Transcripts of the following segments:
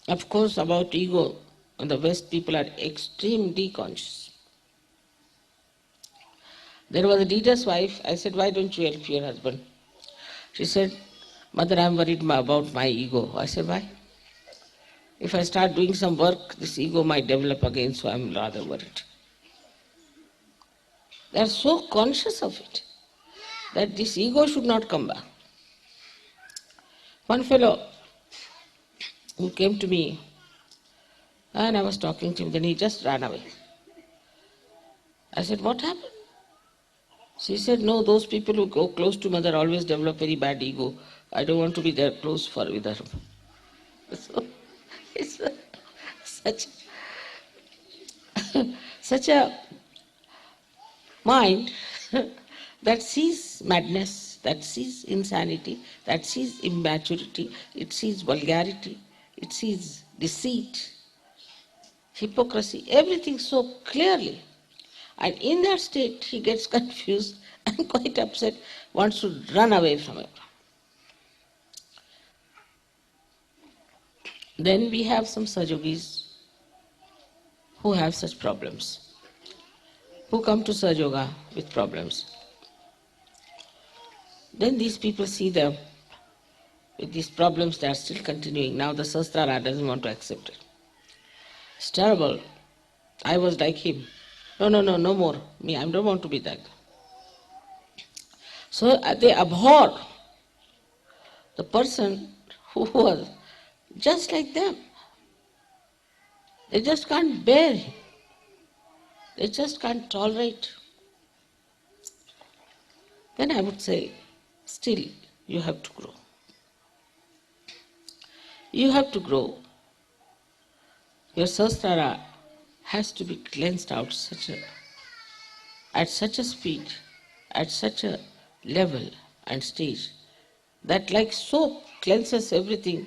Of course, about ego, in the West people are extremely conscious. There was a leader's wife. I said, why don't you help your husband? She said, Mother, I'm worried about my ego. I said, why? If I start doing some work, this ego might develop again, so I'm rather worried. They are so conscious of it that this ego should not come back. One fellow who came to me and I was talking to him, then he just ran away. I said, what happened? She said, no, those people who go close to mother always develop very bad ego. I don't want to be there close for with her. So it's such, such a mind that sees madness, that sees insanity, that sees immaturity, it sees vulgarity, it sees deceit, hypocrisy, everything so clearly. And in that state, he gets confused and quite upset, wants to run away from it. Then we have some Sajogis who have such problems, who come to Sajoga with problems. Then these people see them with these problems, they are still continuing. Now the Sahasrara doesn't want to accept it. It's terrible. I was like him. No more. Me, I don't want to be that. So they abhor the person who was just like them. They just can't bear him. They just can't tolerate. Then I would say, still, you have to grow. You have to grow. Your Sahasrara has to be cleansed out at such a speed, at such a level and stage, that like soap cleanses everything,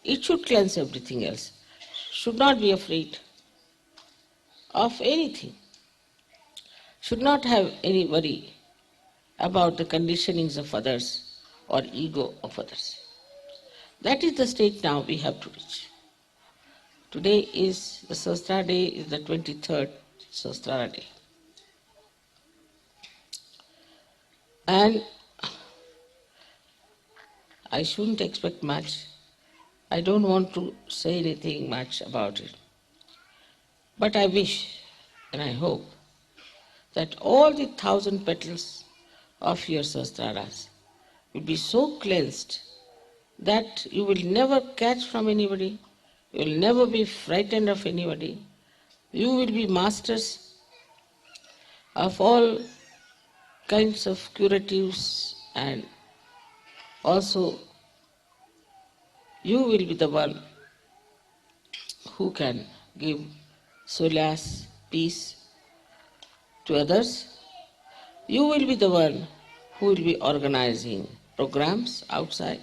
it should cleanse everything else. Should not be afraid of anything. Should not have any worry about the conditionings of others or ego of others. That is the state now we have to reach. Today is the Sahasrara day, is the 23rd Sahasrara day. And I shouldn't expect much. I don't want to say anything much about it. But I wish and I hope that all the 1,000 petals of your Sahasraras will be so cleansed that you will never catch from anybody, you will never be frightened of anybody, you will be masters of all kinds of curatives, and also you will be the one who can give solace, peace to others. You will be the one who will be organizing programs outside.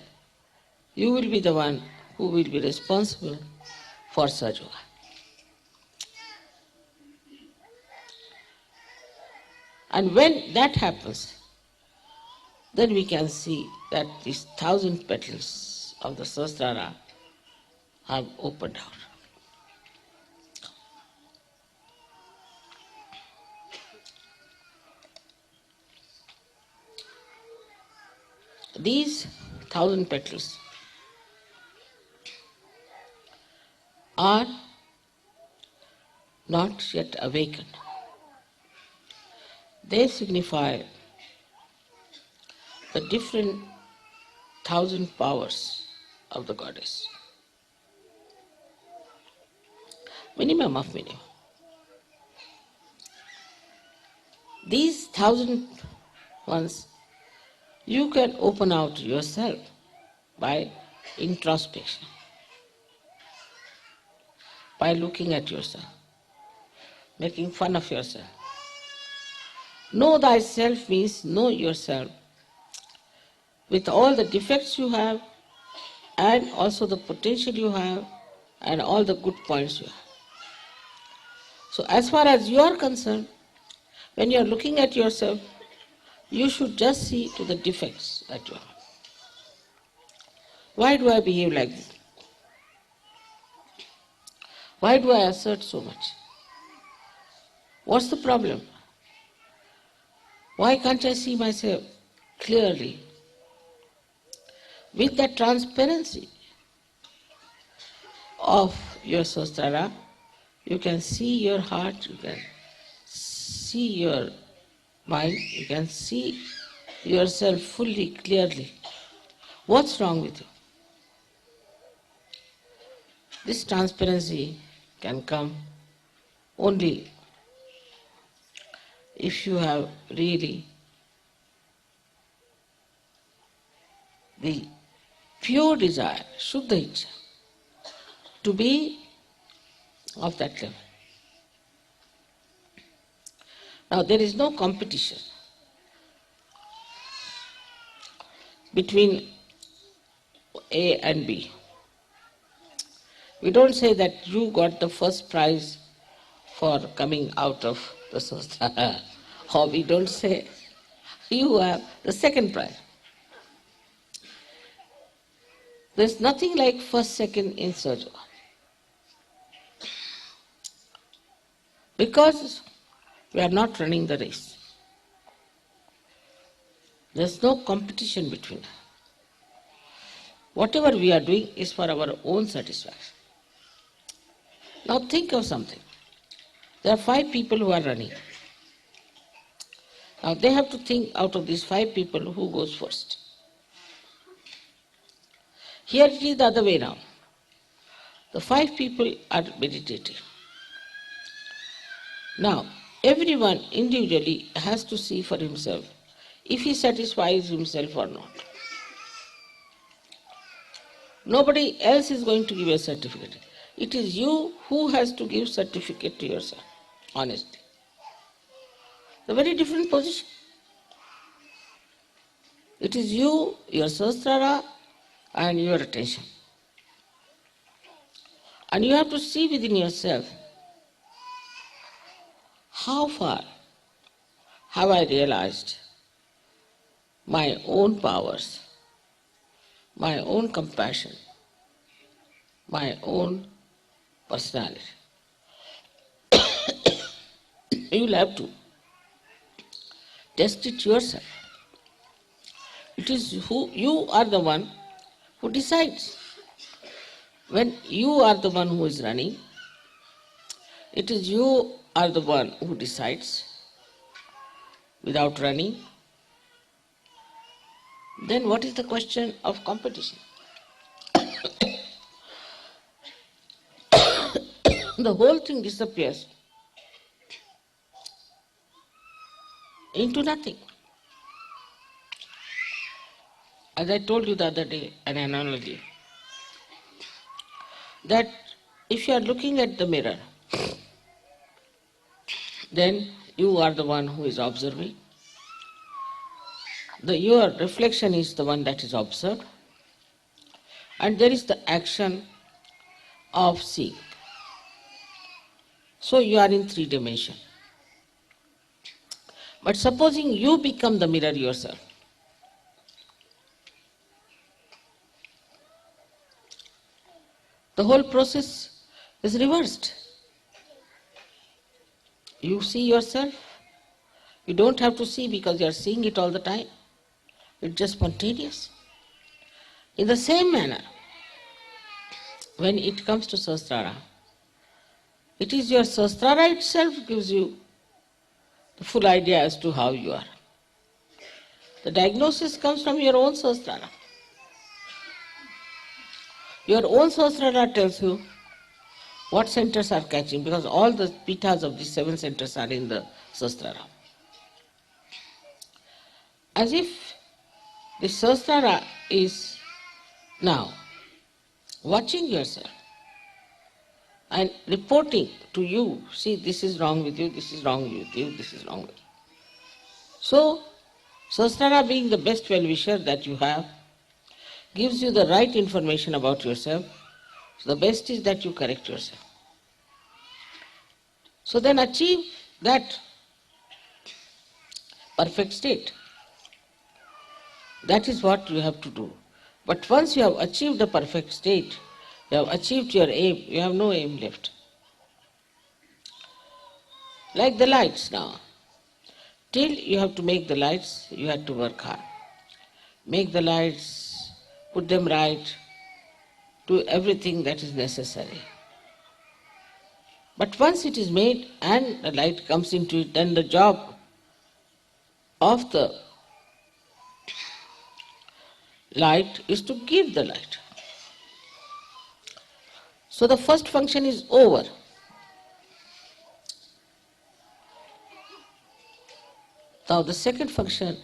You will be the one who will be responsible for Sajoga. And when that happens, then we can see that these 1,000 petals of the Sahasrara have opened out. These 1,000 petals are not yet awakened. They signify the different 1,000 powers of the goddess. Minimum of minimum. These 1,000 ones you can open out yourself by introspection, by looking at yourself, making fun of yourself. Know thyself means know yourself with all the defects you have and also the potential you have and all the good points you have. So as far as you are concerned, when you are looking at yourself, you should just see to the defects that you have. Why do I behave like this? Why do I assert so much? What's the problem? Why can't I see myself clearly? With that transparency of your sastra, you can see your heart, you can see your mind, you can see yourself fully, clearly. What's wrong with you? This transparency can come only if you have really the pure desire, Shuddha Ichcha, to be of that level. Now there is no competition between A and B. We don't say that you got the first prize for coming out of the sastra, or we don't say you have the second prize. There's nothing like first, second in Sahaja. Because we are not running the race. There's no competition between us. Whatever we are doing is for our own satisfaction. Now think of something. There are 5 people who are running. Now they have to think out of these 5 people who goes first. Here it is the other way round. The 5 people are meditating. Now, everyone individually has to see for himself if he satisfies himself or not. Nobody else is going to give a certificate. It is you who has to give certificate to yourself, honestly. It's a very different position. It is you, your sahasrara, and your attention. And you have to see within yourself, how far have I realized my own powers, my own compassion, my own personality. You will have to test it yourself. It is you are the one who decides. When you are the one who is running, it is you are the one who decides without running. Then what is the question of competition? The whole thing disappears into nothing. As I told you the other day, an analogy, that if you are looking at the mirror, then you are the one who is observing. Your reflection is the one that is observed. And there is the action of seeing. So you are in 3 dimensions. But supposing you become the mirror yourself, the whole process is reversed. You see yourself. You don't have to see because you are seeing it all the time. It's just spontaneous. In the same manner, when it comes to sahasrara, it is your sahasrara itself gives you the full idea as to how you are. The diagnosis comes from your own sahasrara. Your own sahasrara tells you what centers are catching, because all the pitas of these 7 centers are in the sahasrara. As if the sahasrara is now watching yourself and reporting to you, see, this is wrong with you, this is wrong with you, this is wrong with you. So, sahasrara, being the best well-wisher that you have, gives you the right information about yourself. So the best is that you correct yourself. So then achieve that perfect state. That is what you have to do. But once you have achieved the perfect state, you have achieved your aim, you have no aim left. Like the lights now. Till you have to make the lights, you have to work hard. Make the lights, put them right, do everything that is necessary. But once it is made and the light comes into it, then the job of the light is to give the light. So the first function is over. Now the second function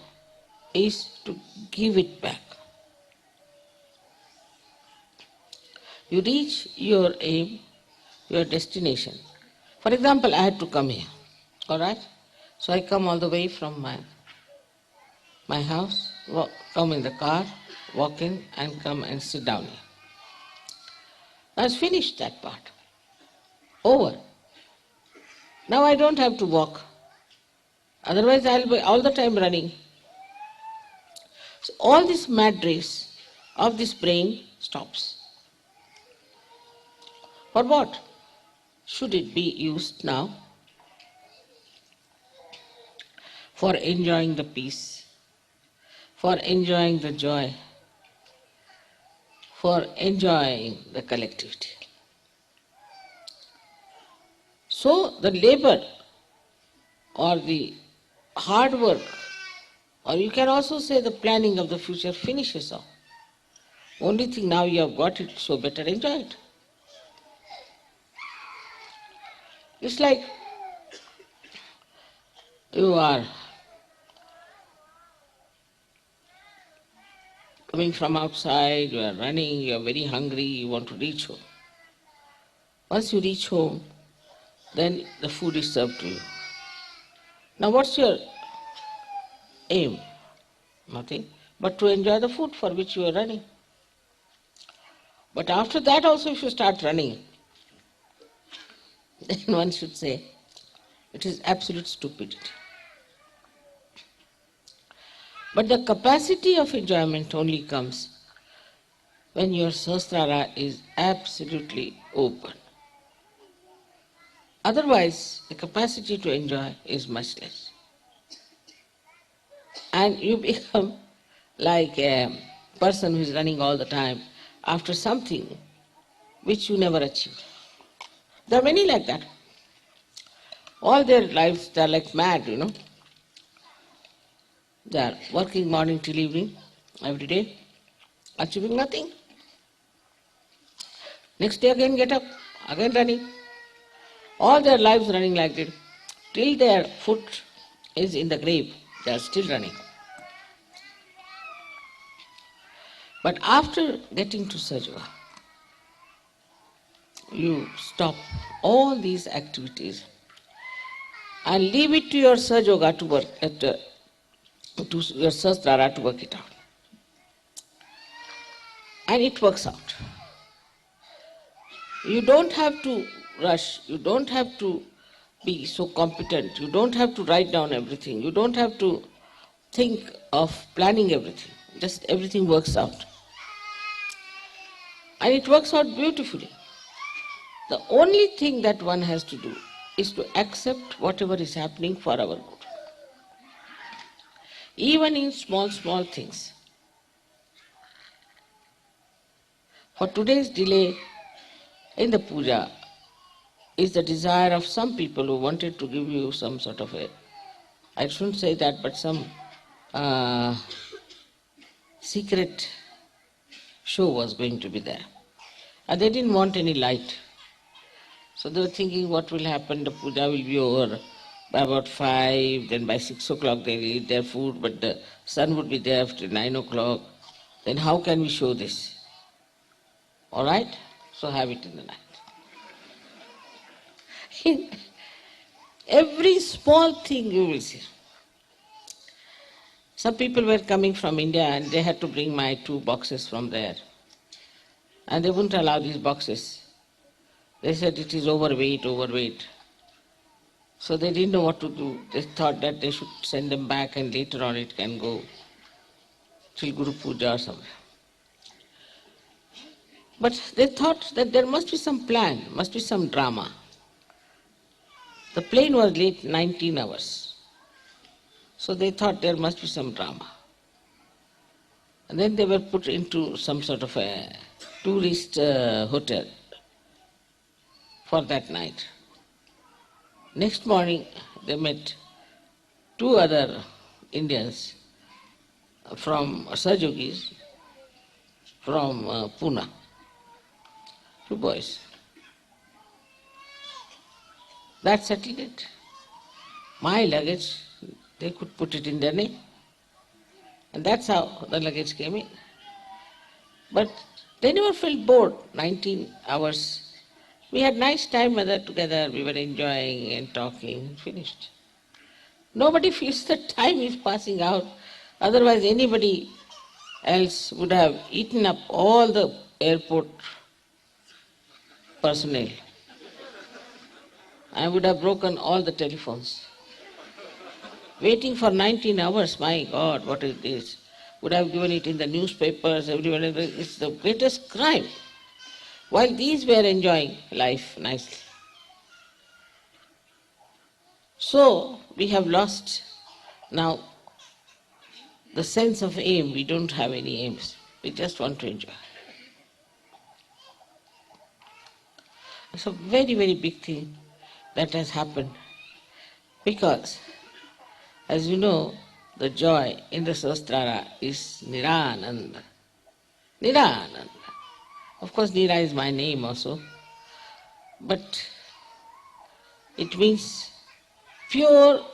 is to give it back. You reach your aim, your destination. For example, I had to come here, all right? So I come all the way from my house, come in the car, walk in and come and sit down here. I've finished that part. Over. Now I don't have to walk. Otherwise I'll be all the time running. So all this mad race of this brain stops. For what should it be used now? For enjoying the peace, for enjoying the joy, for enjoying the collectivity. So the labor or the hard work, or you can also say the planning of the future finishes off. Only thing now you have got it, so better enjoy it. It's like you are coming from outside, you are running, you are very hungry, you want to reach home. Once you reach home, then the food is served to you. Now what's your aim? Nothing, but to enjoy the food for which you are running. But after that also if you start running, then one should say it is absolute stupidity. But the capacity of enjoyment only comes when your sahasrara is absolutely open. Otherwise, the capacity to enjoy is much less. And you become like a person who is running all the time after something which you never achieved. There are many like that. All their lives, they are like mad, They are working morning till evening, every day, achieving nothing. Next day again get up, again running. All their lives running like that. Till their foot is in the grave, they are still running. But after getting to Sajoga, you stop all these activities and leave it to your Sajoga to work, to your Sahasrara to work it out. And it works out. You don't have to rush, you don't have to be so competent, you don't have to write down everything, you don't have to think of planning everything, just everything works out. And it works out beautifully. The only thing that one has to do is to accept whatever is happening for our good. Even in small, small things. For today's delay in the puja is the desire of some people who wanted to give you some sort of I shouldn't say that, but some secret show was going to be there. And they didn't want any light. So they were thinking what will happen, the puja will be over by about 5, then by 6 o'clock they'll eat their food, but the sun would be there after 9 o'clock. Then how can we show this? All right? So have it in the night. In every small thing you will see. Some people were coming from India and they had to bring my 2 boxes from there. And they wouldn't allow these boxes. They said it is overweight. So they didn't know what to do. They thought that they should send them back and later on it can go till Guru Puja or somewhere. But they thought that there must be some plan, must be some drama. The plane was late 19 hours. So they thought there must be some drama. And then they were put into some sort of a tourist hotel for that night. Next morning, they met two other Indians from Sajogis from Pune, two boys. That settled it. My luggage, they could put it in their name. And that's how the luggage came in. But they never felt bored, 19 hours. We had nice time together, we were enjoying and talking, finished. Nobody feels that time is passing out. Otherwise anybody else would have eaten up all the airport personnel. I would have broken all the telephones. Waiting for 19 hours, my God, what is this? Would have given it in the newspapers, everyone, it's the greatest crime. While these were enjoying life nicely. So, we have lost now the sense of aim. We don't have any aims. We just want to enjoy. It's a very, very big thing that has happened because, as you know, the joy in the Sahasrara is Nirananda. Nirananda. Of course, Nira is my name also, but it means pure,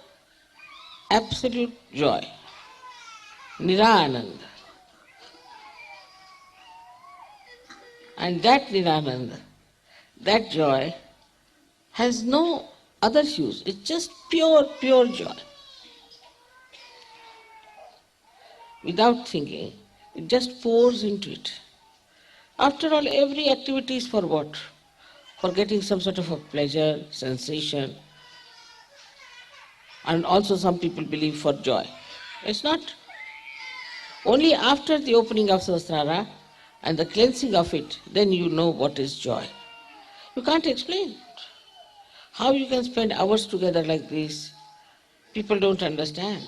absolute joy. Nirananda. And that Nirananda, that joy, has no other hues. It's just pure, pure joy. Without thinking, it just pours into it. After all, every activity is for what? For getting some sort of a pleasure, sensation, and also some people believe for joy. It's not. Only after the opening of Sahasrara and the cleansing of it, then you know what is joy. You can't explain. How you can spend hours together like this, people don't understand.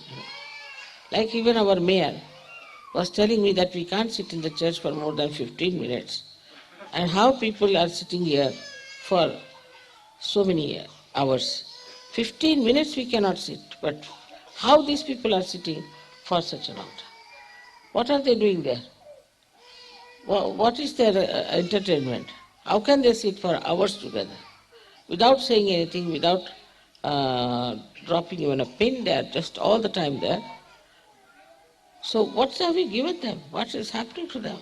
Like even our mayor was telling me that we can't sit in the church for more than 15 minutes. And how people are sitting here for so many hours. 15 minutes we cannot sit, but how these people are sitting for such a long time? What are they doing there? What is their entertainment? How can they sit for hours together? Without saying anything, without dropping even a pin, they are just all the time there. So what have we given them? What is happening to them?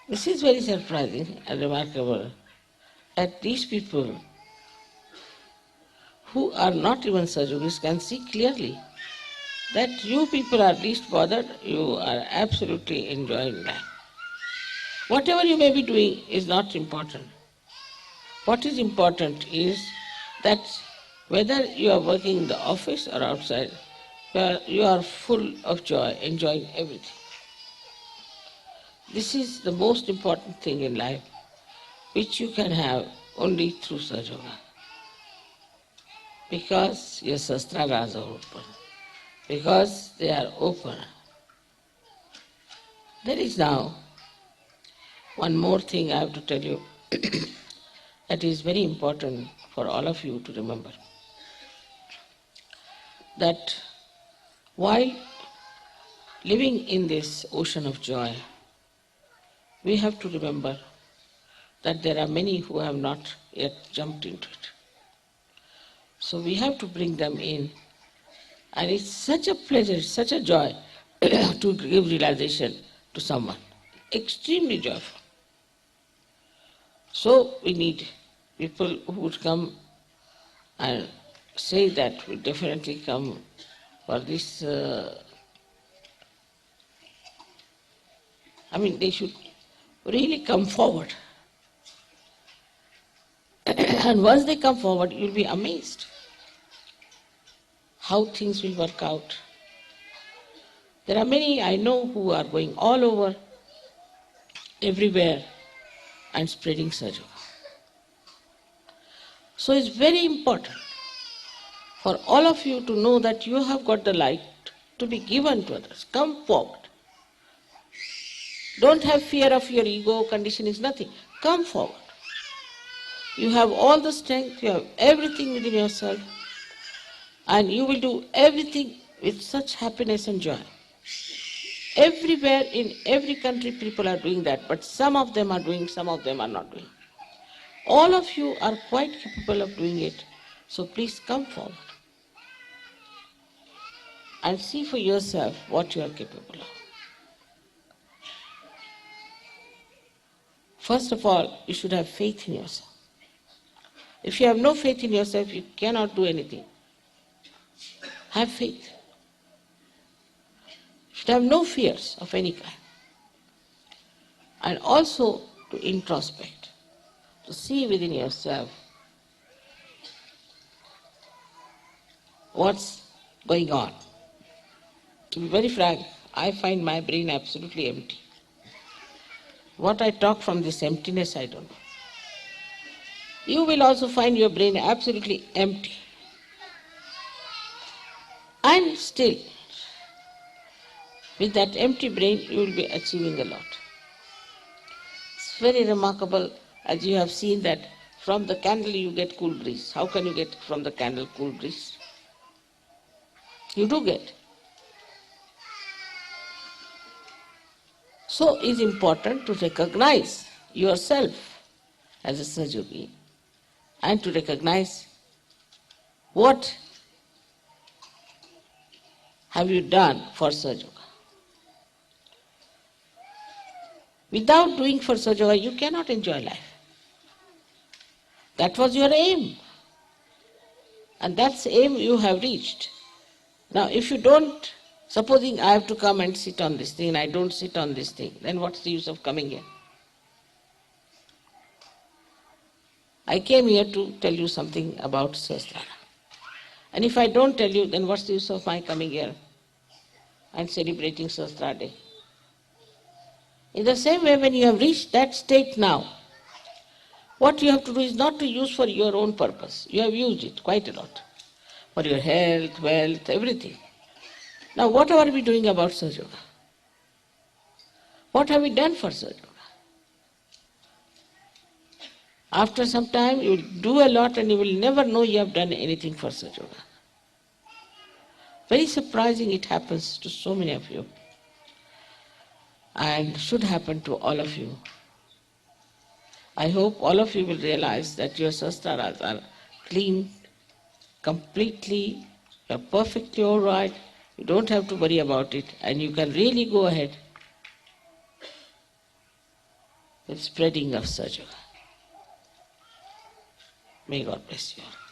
This is very surprising and remarkable that these people who are not even Sajogis can see clearly that you people are least bothered, you are absolutely enjoying life. Whatever you may be doing is not important. What is important is that whether you are working in the office or outside, you are full of joy, enjoying everything. This is the most important thing in life, which you can have only through Sahaja. Because your sastraras are open. Because they are open. There is now one more thing I have to tell you that is very important for all of you to remember. That while living in this ocean of joy, we have to remember that there are many who have not yet jumped into it. So we have to bring them in. And it's such a pleasure, such a joy to give realization to someone. Extremely joyful. So we need people who would come and say that we definitely come for this. They should really come forward. And once they come forward, you'll be amazed how things will work out. There are many I know who are going all over, everywhere, and spreading Sahaja. So it's very important for all of you to know that you have got the light to be given to others. Come forward. Don't have fear of your ego condition is nothing. Come forward. You have all the strength, you have everything within yourself, and you will do everything with such happiness and joy. Everywhere in every country people are doing that, but some of them are doing, some of them are not doing. All of you are quite capable of doing it, so please come forward and see for yourself what you are capable of. First of all, you should have faith in yourself. If you have no faith in yourself, you cannot do anything. Have faith. You should have no fears of any kind. And also to introspect, to see within yourself what's going on. To be very frank, I find my brain absolutely empty. What I talk from this emptiness, I don't know. You will also find your brain absolutely empty. And still, with that empty brain, you will be achieving a lot. It's very remarkable, as you have seen, that from the candle you get cool breeze. How can you get from the candle cool breeze? You do get. So it's important to recognize yourself as a Sahaja and to recognize what have you done for Sahaja. Without doing for Sahaja, you cannot enjoy life. That was your aim. And that's the aim you have reached. Now, if you don't, supposing I have to come and sit on this thing and I don't sit on this thing, then what's the use of coming here? I came here to tell you something about Sahasrara. And if I don't tell you, then what's the use of my coming here and celebrating Sahasrara Day? In the same way, when you have reached that state now, what you have to do is not to use for your own purpose. You have used it quite a lot. For your health, wealth, everything. Now what are we doing about Sahaja Yoga? What have we done for Sahaja Yoga? After some time you will do a lot and you will never know you have done anything for Sahaja Yoga. Very surprising it happens to so many of you and should happen to all of you. I hope all of you will realize that your sastraras are clean, completely, you are perfectly all right, you don't have to worry about it, and you can really go ahead with spreading of Sahaja Yoga. May God bless you all.